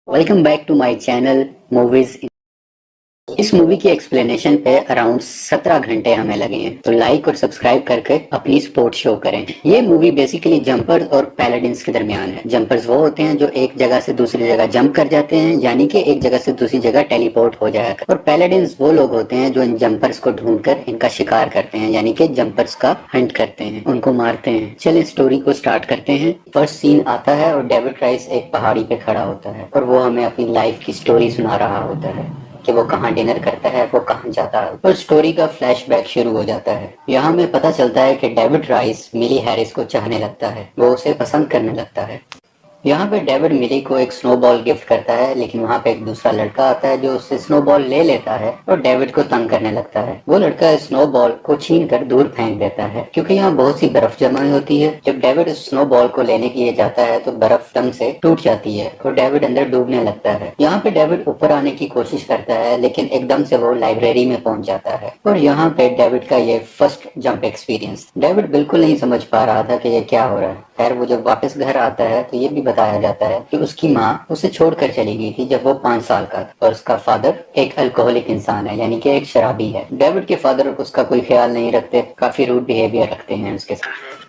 Welcome back to my channel movies. इस movie की explanation पे अराउंड 17 घंटे हमें लगे हैं, तो लाइक और सब्सक्राइब करके अपनी सपोर्ट शो करें। ये मूवी बेसिकली जंपर्स और पैलेडिन्स के दरमियान है। जंपर्स वो होते हैं जो एक जगह से दूसरी जगह जंप कर जाते हैं, यानी कि एक जगह से दूसरी जगह टेलीपोर्ट हो जाएगा। और पैलेडिन्स वो लोग होते हैं जो इन जंपर्स को ढूंढकर इनका शिकार करते हैं, यानी कि जंपर्स का हंट करते हैं, उनको मारते हैं। चलिए स्टोरी को स्टार्ट करते हैं। फर्स्ट सीन आता है और डेविड राइस एक पहाड़ी पे खड़ा होता है और वो हमें अपनी लाइफ की स्टोरी सुना रहा होता है कि वो कहाँ डिनर करता है, वो कहाँ जाता है, और स्टोरी का फ्लैशबैक शुरू हो जाता है। यहाँ हमें पता चलता है कि डेविड राइस मिली हैरिस को चाहने लगता है, वो उसे पसंद करने लगता है। यहाँ पे डेविड मिली को एक स्नोबॉल गिफ्ट करता है, लेकिन वहाँ पे एक दूसरा लड़का आता है जो उससे स्नोबॉल ले लेता है और डेविड को तंग करने लगता है। वो लड़का स्नोबॉल को छीन कर दूर फेंक देता है, क्योंकि यहाँ बहुत सी बर्फ जमा होती है। जब डेविड उस स्नोबॉल को लेने के लिए जाता है तो बर्फ दम से टूट जाती है और डेविड अंदर डूबने लगता है। यहाँ पे डेविड ऊपर आने की कोशिश करता है, लेकिन एकदम से वो लाइब्रेरी में पहुंच जाता है और यहाँ पे डेविड का ये फर्स्ट जंप एक्सपीरियंस। डेविड बिल्कुल नहीं समझ पा रहा था कि ये क्या हो रहा है। खैर वो जब वापस घर आता है तो ये भी बताया जाता है कि उसकी माँ उसे छोड़कर चली गई थी जब वो 5 साल का था, और उसका फादर एक अल्कोहलिक इंसान है, यानी कि एक शराबी है। डेविड के फादर उसका कोई ख्याल नहीं रखते, काफी रूड बिहेवियर रखते हैं उसके साथ।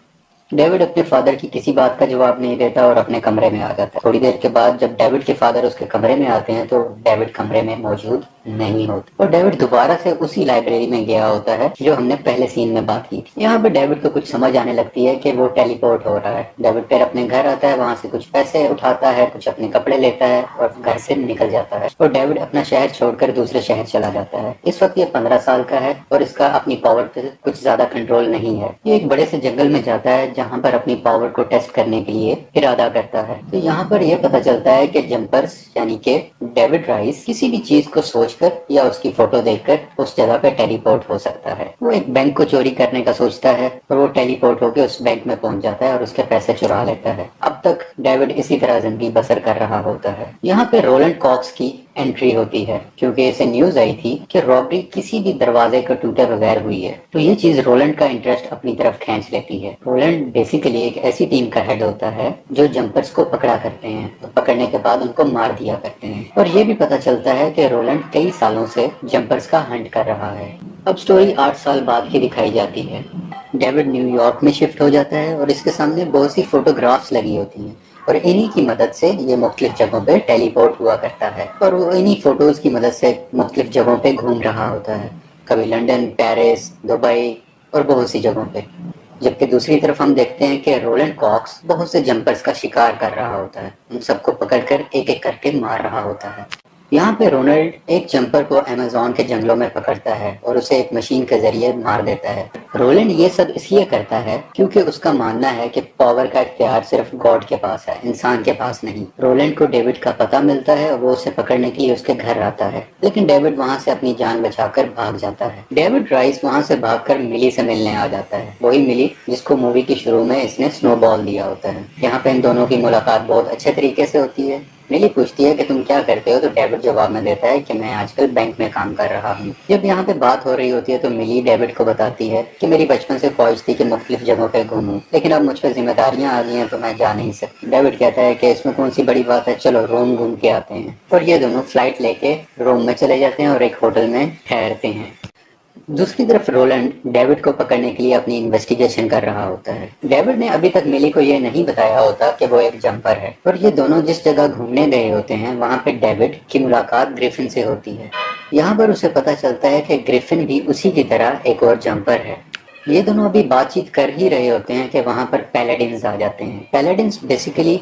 डेविड अपने फादर की किसी बात का जवाब नहीं देता और अपने कमरे में आ जाता है। थोड़ी देर के बाद जब डेविड के फादर उसके कमरे में आते हैं तो डेविड कमरे में मौजूद नहीं होता और डेविड दोबारा से उसी लाइब्रेरी में गया होता है जो हमने पहले सीन में बात की थी। यहाँ पे डेविड को कुछ समझ आने लगती है कि वो टेलीपोर्ट हो रहा है। डेविड फिर अपने घर आता है, वहां से कुछ पैसे उठाता है, कुछ अपने कपड़े लेता है और घर से निकल जाता है और डेविड अपना शहर छोड़कर दूसरे शहर चला जाता है। इस वक्त ये 15 साल का है और इसका अपनी पावर पे कुछ ज्यादा कंट्रोल नहीं है। ये एक बड़े से जंगल में जाता है जहाँ पर अपनी पावर को टेस्ट करने के लिए इरादा करता है। तो यहाँ पर यह पता चलता है कि जंपर्स यानी कि डेविड राइस किसी भी चीज को सोचकर या उसकी फोटो देखकर उस जगह पे टेलीपोर्ट हो सकता है। वो एक बैंक को चोरी करने का सोचता है और वो टेलीपोर्ट होकर उस बैंक में पहुंच जाता है और उसके पैसे चुरा लेता है। अब तक डेविड इसी तरह जिंदगी बसर कर रहा होता है। यहाँ पे रोलैंड कॉक्स की एंट्री होती है, क्योंकि इसे न्यूज आई थी कि रॉबरी किसी भी दरवाजे को टूटे बगैर हुई है। तो ये चीज रोलैंड का इंटरेस्ट अपनी तरफ खींच लेती है। रोलैंड बेसिकली एक ऐसी टीम का हेड होता है जो जंपर्स को पकड़ा करते हैं, तो पकड़ने के बाद उनको मार दिया करते हैं। और ये भी पता चलता है कि रोलैंड कई सालों से जंपर्स का हंट कर रहा है। अब स्टोरी 8 साल बाद की दिखाई जाती है। डेविड न्यूयॉर्क में शिफ्ट हो जाता है और इसके सामने बहुत सी फोटोग्राफ्स लगी होती हैं और इन्हीं की मदद से ये मुख्तलिफ जगहों पे टेलीपोर्ट हुआ करता है और वो इन्हीं फोटोज की मदद से मुख्तलिफ जगहों पे घूम रहा होता है, कभी लंदन, पेरिस, दुबई और बहुत सी जगहों पे। जबकि दूसरी तरफ हम देखते हैं कि रोलैंड कॉक्स बहुत से जंपर्स का शिकार कर रहा होता है, उन सबको पकड़कर एक एक करके मार रहा होता है। यहाँ पे रोनाल्ड एक जंपर को अमेज़न के जंगलों में पकड़ता है और उसे एक मशीन के जरिए मार देता है। रोलैंड ये सब इसलिए करता है क्योंकि उसका मानना है कि पावर का इख्तियार सिर्फ गॉड के पास है, इंसान के पास नहीं। रोलैंड को डेविड का पता मिलता है और वो उसे पकड़ने के लिए उसके घर आता है, लेकिन डेविड वहाँ से अपनी जान बचाकर भाग जाता है। डेविड राइस वहाँ से भागकर मिली से मिलने आ जाता है, वही मिली जिसको मूवी के शुरू में इसने स्नोबॉल दिया होता है। यहाँ पे इन दोनों की मुलाकात बहुत अच्छे तरीके से होती है। मिली पूछती है कि तुम क्या करते हो, तो डेविड जवाब में देता है कि मैं आजकल बैंक में काम कर रहा हूँ। जब यहाँ पे बात हो रही होती है तो मिली डेविड को बताती है कि मेरी बचपन से ख्वाहिश थी कि मुख्तलिफ जगहों पे घूमूं, लेकिन अब मुझ पर जिम्मेदारियां आ गई हैं तो मैं जा नहीं सकती। डेविड कहता है कि इसमें कौन सी बड़ी बात है, चलो रोम घूम के आते हैं। और ये दोनों फ्लाइट लेके रोम में चले जाते हैं और एक होटल में ठहरते हैं। दूसरी तरफ रोलैंड डेविड को पकड़ने के लिए अपनी इन्वेस्टिगेशन कर रहा होता है। डेविड ने अभी तक मिली को ये नहीं बताया होता कि वो एक जंपर है, और ये दोनों जिस जगह घूमने गए होते हैं वहाँ पे डेविड की मुलाकात ग्रिफिन से होती है। यहाँ पर उसे पता चलता है कि ग्रिफिन भी उसी की तरह एक और जंपर है। ये दोनों अभी बातचीत कर ही रहे होते हैं कि वहाँ पर पैलेडिन्स आ जाते हैं। पैलेडिन्स बेसिकली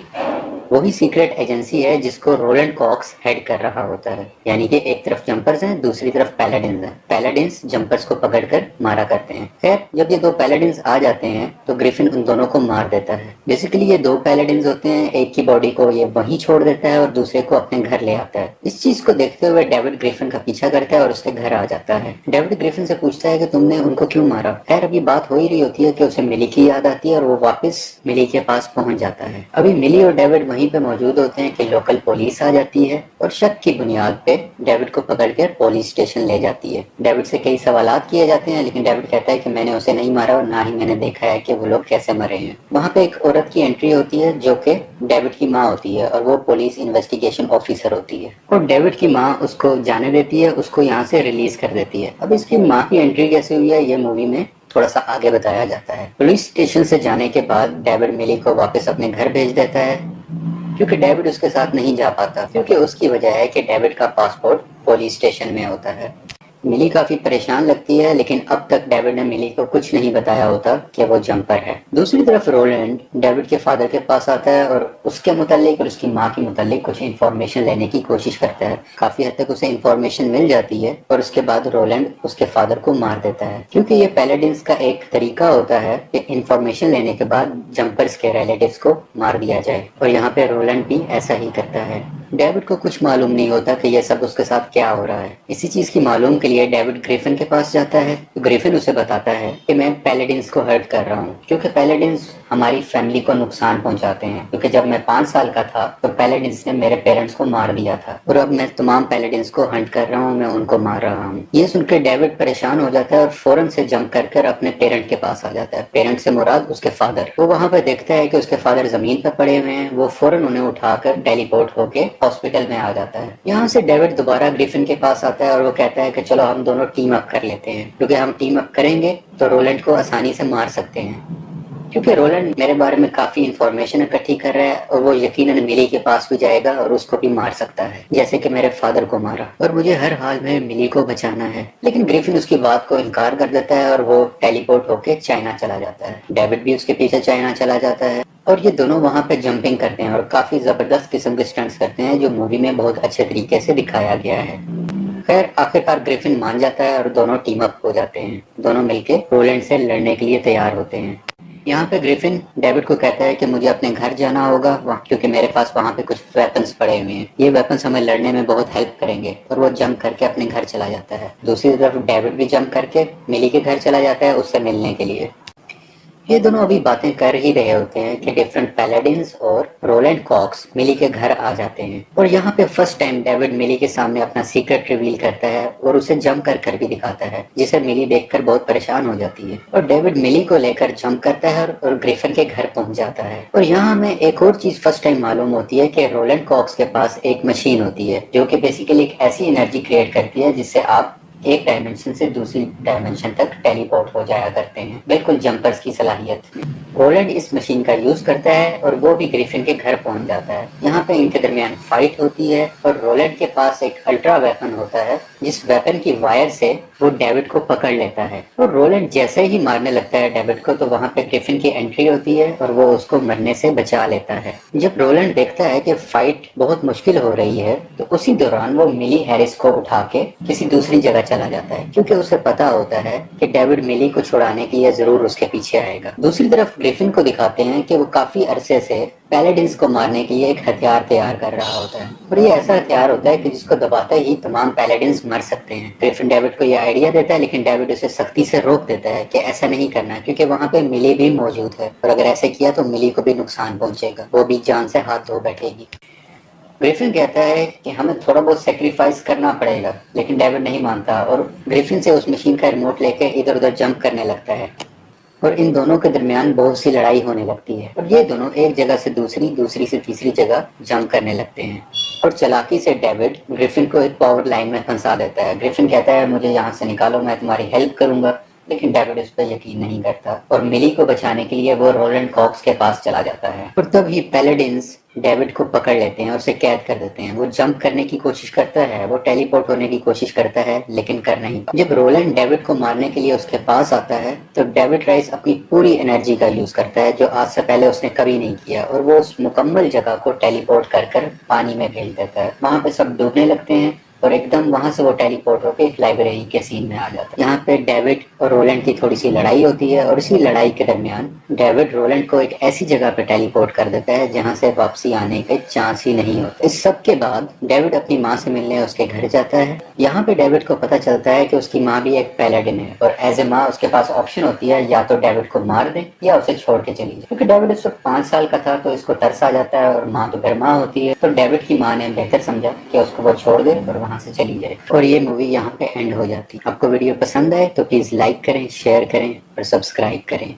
वही सीक्रेट एजेंसी है जिसको रोलैंड कॉक्स हेड कर रहा होता है, यानी कि एक तरफ जंपर्स हैं, दूसरी तरफ पैलेडिन्स हैं। पैलेडिन्स जंपर्स को पकड़कर मारा करते हैं। खैर जब ये दो पैलेडिन्स आ जाते हैं तो ग्रिफिन उन दोनों को मार देता है। बेसिकली ये दो पैलेडिन्स होते हैं, एक की बॉडी को ये वहीं छोड़ देता है और दूसरे को अपने घर ले आता है। इस चीज को देखते हुए डेविड ग्रिफिन का पीछा करता है और उसके घर आ जाता है। डेविड ग्रिफिन से पूछता है कि तुमने उनको क्यों मारा। खैर अभी बात हो ही रही होती है कि उसे मिली की याद आती है और वो वापस मिली के पास पहुंच जाता है। अभी मिली और डेविड वहीं पे मौजूद होते हैं कि लोकल पुलिस आ जाती है और शक की बुनियाद पे डेविड को पकड़कर पुलिस स्टेशन ले जाती है। डेविड से कई सवालात किए जाते हैं, लेकिन डेविड कहता है कि मैंने उसे नहीं मारा और ना ही मैंने देखा है कि वो लोग कैसे मरे हैं। वहाँ पे एक औरत की एंट्री होती है जो कि डेविड की माँ होती है और वो पुलिस इन्वेस्टिगेशन ऑफिसर होती है और डेविड की माँ उसको जाने देती है, उसको यहाँ से रिलीज कर देती है। अब इसकी माँ की एंट्री कैसे हुई है ये मूवी में थोड़ा सा आगे बताया जाता है। पुलिस स्टेशन से जाने के बाद डेविड मिली को वापस अपने घर भेज देता है, क्योंकि डेविड उसके साथ नहीं जा पाता, क्योंकि उसकी वजह है कि डेविड का पासपोर्ट पुलिस स्टेशन में होता है। मिली काफी परेशान लगती है, लेकिन अब तक डेविड ने मिली को कुछ नहीं बताया होता कि वो जंपर है। दूसरी तरफ रोलैंड डेविड के फादर के पास आता है और उसके मुतालिक और उसकी माँ के मुतालिक कुछ इन्फॉर्मेशन लेने की कोशिश करता है। काफी हद तक उसे इन्फॉर्मेशन मिल जाती है और उसके बाद रोलैंड उसके फादर को मार देता है, क्योंकि ये पैलेडिन्स का एक तरीका होता है कि इन्फॉर्मेशन लेने के बाद जंपर्स के रिलेटिव्स को मार दिया जाए, और यहाँ पे रोलैंड भी ऐसा ही करता है। डेविड को कुछ मालूम नहीं होता कि यह सब उसके साथ क्या हो रहा है। इसी चीज की मालूम के लिए डेविड ग्रिफिन के पास जाता है, तो ग्रिफिन उसे बताता है कि मैं पैलेडिन्स को हर्ट कर रहा हूँ, क्योंकि पैलेडिन्स हमारी फैमिली को नुकसान पहुंचाते हैं। क्योंकि जब मैं 5 साल का था तो पैलेडिन्स ने मेरे पेरेंट्स को मार दिया था और अब मैं तमाम पैलेडिन्स को हंट कर रहा हूँ, मैं उनको मार रहा हूँ। ये सुनकर डेविड परेशान हो जाता है और फौरन से जंप कर अपने पेरेंट के पास आ जाता है। पेरेंट से मुराद उसके फादर। वो वहाँ पर देखता है कि उसके फादर जमीन पर पड़े हुए हैं। वो फौरन उन्हें उठाकर टेलीपोर्ट होके हॉस्पिटल में आ जाता है। यहाँ से डेविड दोबारा ग्रिफिन के पास आता है और वो कहता है कि चलो हम दोनों टीम अप कर लेते हैं, क्योंकि हम टीम अप करेंगे तो रोलैंड को आसानी से मार सकते हैं, क्योंकि रोलैंड मेरे बारे में काफी इंफॉर्मेशन इकट्ठी कर रहा है और वो यकीनन मिली के पास भी जाएगा और उसको भी मार सकता है, जैसे कि मेरे फादर को मारा, और मुझे हर हाल में मिली को बचाना है। लेकिन ग्रिफिन उसकी बात को इनकार कर देता है और वो टेलीपोर्ट होके चाइना चला जाता है। डेविड भी उसके पीछे चाइना चला जाता है और ये दोनों वहाँ पे जंपिंग करते हैं और काफी जबरदस्त किस्म के स्टंट्स करते हैं, जो मूवी में बहुत अच्छे तरीके से दिखाया गया है। खैर आखिरकार ग्रिफिन मान जाता है और दोनों टीम अप हो जाते हैं। दोनों मिलके रोलैंड से लड़ने के लिए तैयार होते हैं। यहाँ पे ग्रिफिन डेविड को कहता है कि मुझे अपने घर जाना होगा, क्योंकि मेरे पास वहाँ पे कुछ वेपन्स पड़े हुए हैं। ये वेपन्स हमें लड़ने में बहुत हेल्प करेंगे, और वो जंप करके अपने घर चला जाता है। दूसरी तरफ डेविड भी जंप करके मिली के घर चला जाता है उससे मिलने के लिए। ये दोनों अभी बातें कर ही रहे होते हैं कि डिफरेंट पैलेडिन्स और रोलैंड कॉक्स मिली के घर आ जाते हैं, और यहाँ पे फर्स्ट टाइम डेविड मिली के सामने अपना सीक्रेट रिवील करता है और उसे जंप कर भी दिखाता है, जिसे मिली देखकर बहुत परेशान हो जाती है। और डेविड मिली को लेकर जंप करता है और ग्रिफिन के घर पहुंच जाता है। और यहाँ हमें एक और चीज फर्स्ट टाइम मालूम होती है कि रोलैंड कॉक्स के पास एक मशीन होती है जो कि बेसिकली एक ऐसी एनर्जी क्रिएट करती है जिससे आप एक डायमेंशन से दूसरी डायमेंशन तक टेलीपोर्ट हो जाया करते हैं, बिल्कुल जंपर्स की सलाहियत में। रोलैंड इस मशीन का यूज करता है और वो भी ग्रिफिन के घर पहुंच जाता है। यहाँ पे इनके दरमियान फाइट होती है और रोलैंड के पास एक अल्ट्रा वेपन होता है, जिस वेपन की वायर से वो डेविड को पकड़ लेता है। और रोलैंड जैसे ही मारने लगता है डेविड को, तो वहाँ पे ग्रिफिन की एंट्री होती है और वो उसको मरने से बचा लेता है। जब रोलैंड देखता है कि फाइट बहुत मुश्किल हो रही है, तो उसी दौरान वो मिली हैरिस को उठा के किसी दूसरी जगह चला जाता है, क्योंकि उसे पता होता है कि डेविड मिली को छुड़ाने के लिए जरूर उसके पीछे आएगा। दूसरी तरफ ग्रिफिन को दिखाते हैं कि वो काफी अरसे से पैलेडिन्स को मारने के लिए एक हथियार तैयार कर रहा होता है, और ये ऐसा हथियार होता है कि जिसको दबाते ही तमाम पैलेडिन्स मर सकते हैं। ग्रिफिन डेविड को ये आइडिया देता है, लेकिन डेविड उसे सख्ती से रोक देता है कि ऐसा नहीं करना, क्योंकि वहाँ पे मिली भी मौजूद है और अगर ऐसे किया तो मिली को भी नुकसान पहुंचेगा, वो भी जान से हाथ धो बैठेगी। ग्रिफिन कहता है कि हमें थोड़ा बहुत सेक्रीफाइस करना पड़ेगा, लेकिन डेविड नहीं मानता और ग्रिफिन से उस मशीन का रिमोट लेके इधर उधर जंप करने लगता है, और इन दोनों के दरमियान बहुत सी लड़ाई होने लगती है और ये दोनों एक जगह से दूसरी, दूसरी से तीसरी जगह जंप करने लगते हैं। और चालाकी से डेविड ग्रिफिन को एक पावर लाइन में फंसा देता है। ग्रिफिन कहता है मुझे यहाँ से निकालो, मैं तुम्हारी हेल्प करूंगा, लेकिन डेविड इस पर यकीन नहीं करता और मिली को बचाने के लिए वो रोलैंड कॉक्स के पास चला जाता है। और तब ही पैलेडिन्स डेविड को पकड़ लेते हैं और उसे कैद कर देते हैं। वो जंप करने की कोशिश करता है, वो टेलीपोर्ट होने की कोशिश करता है, लेकिन कर नहीं पाता। जब रोलैंड डेविड को मारने के लिए उसके पास आता है, तो डेविड राइस अपनी पूरी एनर्जी का यूज करता है, जो आज से पहले उसने कभी नहीं किया, और वो उस मुकम्मल जगह को टेलीपोर्ट कर पानी में भेज देता है। वहां पे सब डूबने लगते हैं और एकदम वहां से वो टेलीपोर्ट होके एक लाइब्रेरी के सीन में आ जाता है। यहाँ पे डेविड और रोलैंड की थोड़ी सी लड़ाई होती है और इसी लड़ाई के दरमियान डेविड रोलैंड को एक ऐसी जगह पे टेलीपोर्ट कर देता है जहाँ से वापसी आने के चांस ही नहीं होते। इस सब के बाद डेविड अपनी माँ से मिलने उसके घर जाता है। यहाँ पे डेविड को पता चलता है कि उसकी माँ भी एक पैलाडिन है और एज ए माँ उसके पास ऑप्शन होती है या तो डेविड को मार दे या उसे छोड़ के चली जाए। क्योंकि डेविड इस वक्त 5 साल का था तो इसको तरस आ जाता है और माँ तो घर माँ होती है, तो डेविड की माँ ने बेहतर समझा कि उसको वो छोड़ दे और वहां से चली जाए और ये मूवी यहाँ पे एंड हो जाती है। आपको वीडियो पसंद आए तो प्लीज लाइक करें, शेयर करें और सब्सक्राइब करें।